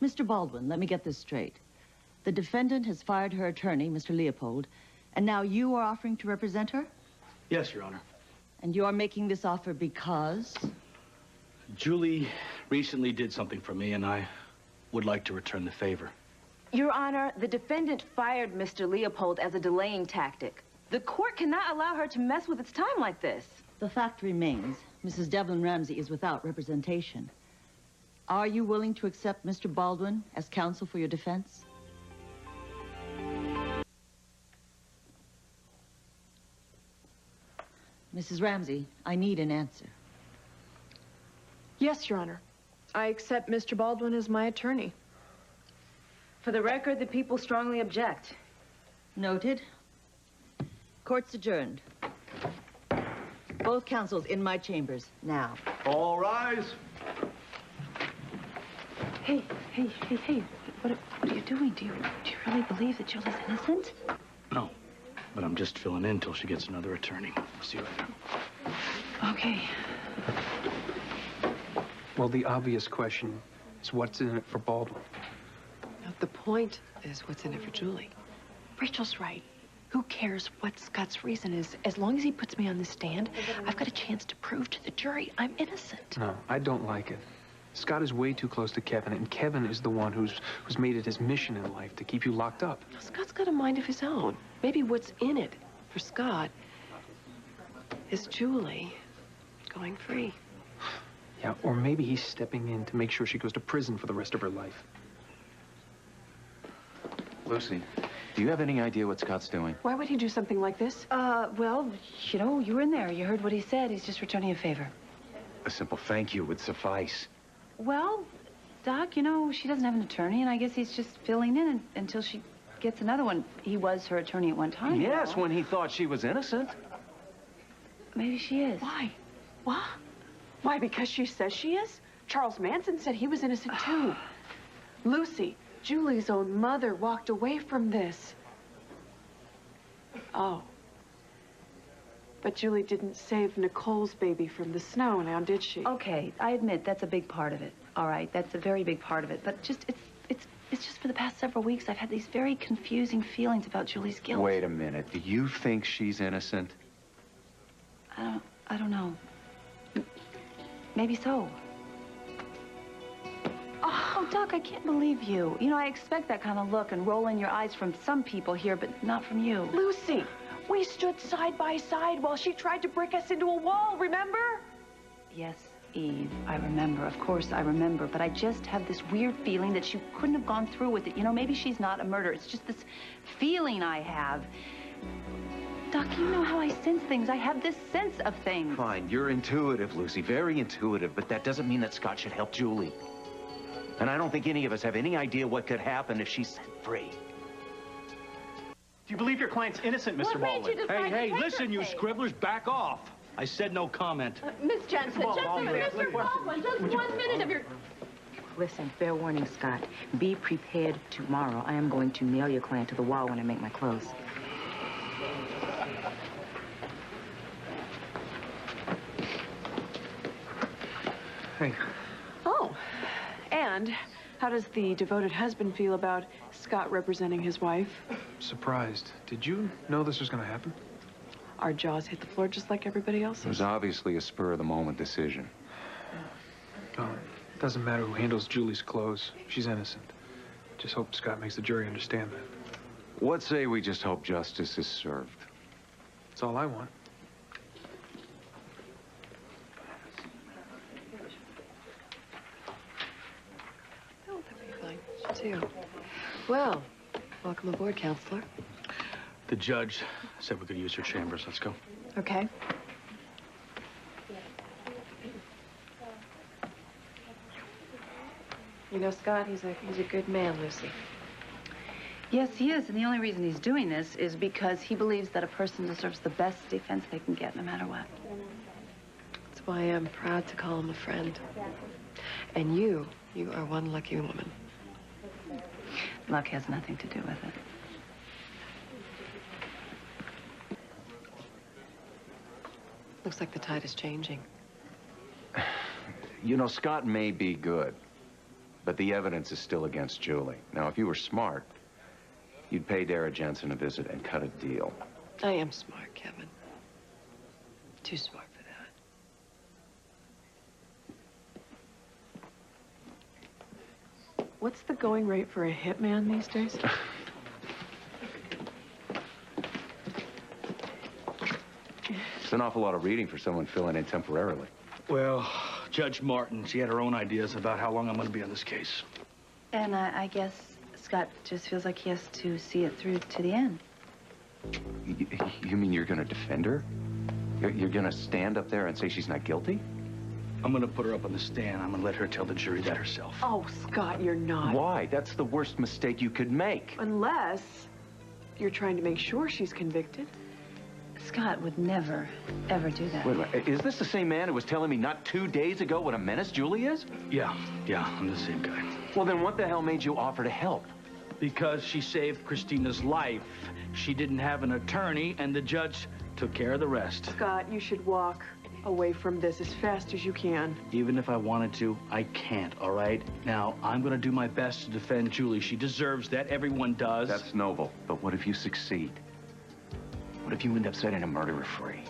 Mr. Baldwin, let me get this straight. The defendant has fired her attorney, Mr. Leopold, and now you are offering to represent her? Yes, Your Honor. And you are making this offer because? Julie recently did something for me, and I would like to return the favor. Your Honor, the defendant fired Mr. Leopold as a delaying tactic. The court cannot allow her to mess with its time like this. The fact remains, Mrs. Devlin Ramsey is without representation. Are you willing to accept Mr. Baldwin as counsel for your defense? Mrs. Ramsey, I need an answer. Yes, Your Honor. I accept Mr. Baldwin as my attorney. For the record, the people strongly object. Noted. Court's adjourned. Both counsels in my chambers, now. All rise. Hey, what are you doing? Do you really believe that Julie's innocent? No, but I'm just filling in till she gets another attorney. See you later. Okay. Well, the obvious question is what's in it for Baldwin? The point is what's in it for Julie. Rachel's right. Who cares what Scott's reason is? As long as he puts me on the stand, I've got a chance to prove to the jury I'm innocent. No, I don't like it. Scott is way too close to Kevin, and Kevin is the one who's made it his mission in life to keep you locked up. Scott's got a mind of his own. Maybe what's in it for Scott is Julie going free. Yeah, or maybe he's stepping in to make sure she goes to prison for the rest of her life. Lucy, do you have any idea what Scott's doing? Why would he do something like this? Well, you know, you were in there. You heard what he said. He's just returning a favor. A simple thank you would suffice. Well, Doc, you know, she doesn't have an attorney, and I guess he's just filling in until she gets another one. He was her attorney at one time. Yes, you know? when he thought she was innocent. Maybe she is. Why? What? Why, because she says she is? Charles Manson said he was innocent, too. Lucy, Julie's own mother walked away from this. Oh. But Julie didn't save Nicole's baby from the snow now, did she? Okay, I admit that's a big part of it. All right, that's a very big part of it. But just, it's just for the past several weeks, I've had these very confusing feelings about Julie's guilt. Wait a minute. Do you think she's innocent? I don't know. Maybe so. Oh, Doc, I can't believe you. You know, I expect that kind of look and roll in your eyes from some people here, but not from you. Lucy, we stood side by side while she tried to brick us into a wall, remember? Yes, Eve, I remember. Of course I remember. But I just have this weird feeling that she couldn't have gone through with it. You know, maybe she's not a murderer. It's just this feeling I have. Doc, you know how I sense things. I have this sense of things. Fine, you're intuitive, Lucy, very intuitive, but that doesn't mean that Scott should help Julie. And I don't think any of us have any idea what could happen if she's set free. Do you believe your client's innocent, Mr. Baldwin? Hey, listen, you scribblers, back off. I said no comment. Miss Jensen, just a minute, Mr. Baldwin, just 1 minute of your... Listen, fair warning, Scott. Be prepared tomorrow. I am going to nail your client to the wall when I make my clothes. Hey. Oh, and how does the devoted husband feel about Scott representing his wife? Surprised. Did you know this was going to happen? Our jaws hit the floor just like everybody else's. It was obviously a spur-of-the-moment decision. No, it doesn't matter who handles Julie's clothes. She's innocent. Just hope Scott makes the jury understand that. What say we just hope justice is served? That's all I want. Oh, that'll be fine, too. Well, welcome aboard, counselor. The judge said we could use her chambers. Let's go. Okay. You know, Scott, he's a good man, Lucy. Yes, he is, and the only reason he's doing this is because he believes that a person deserves the best defense they can get, no matter what. That's why I'm proud to call him a friend. And you are one lucky woman. Luck has nothing to do with it. Looks like the tide is changing. You know, Scott may be good, but the evidence is still against Julie. Now, if you were smart, you'd pay Dara Jensen a visit and cut a deal. I am smart, Kevin. Too smart for that. What's the going rate for a hitman these days? It's an awful lot of reading for someone filling in temporarily. Well, Judge Martin, she had her own ideas about how long I'm going to be on this case. And I guess Scott just feels like he has to see it through to the end. You mean you're going to defend her? You're going to stand up there and say she's not guilty? I'm going to put her up on the stand. I'm going to let her tell the jury that herself. Oh, Scott, you're not. Why? That's the worst mistake you could make. Unless you're trying to make sure she's convicted. Scott would never, ever do that. Wait a minute. Is this the same man who was telling me not 2 days ago what a menace Julie is? Yeah, I'm the same guy. Well, then what the hell made you offer to help? Because she saved Christina's life. She didn't have an attorney, and the judge took care of the rest. Scott, you should walk away from this as fast as you can. Even if I wanted to, I can't, all right? Now, I'm going to do my best to defend Julie. She deserves that. Everyone does. That's noble. But what if you succeed? What if you end up setting a murderer free?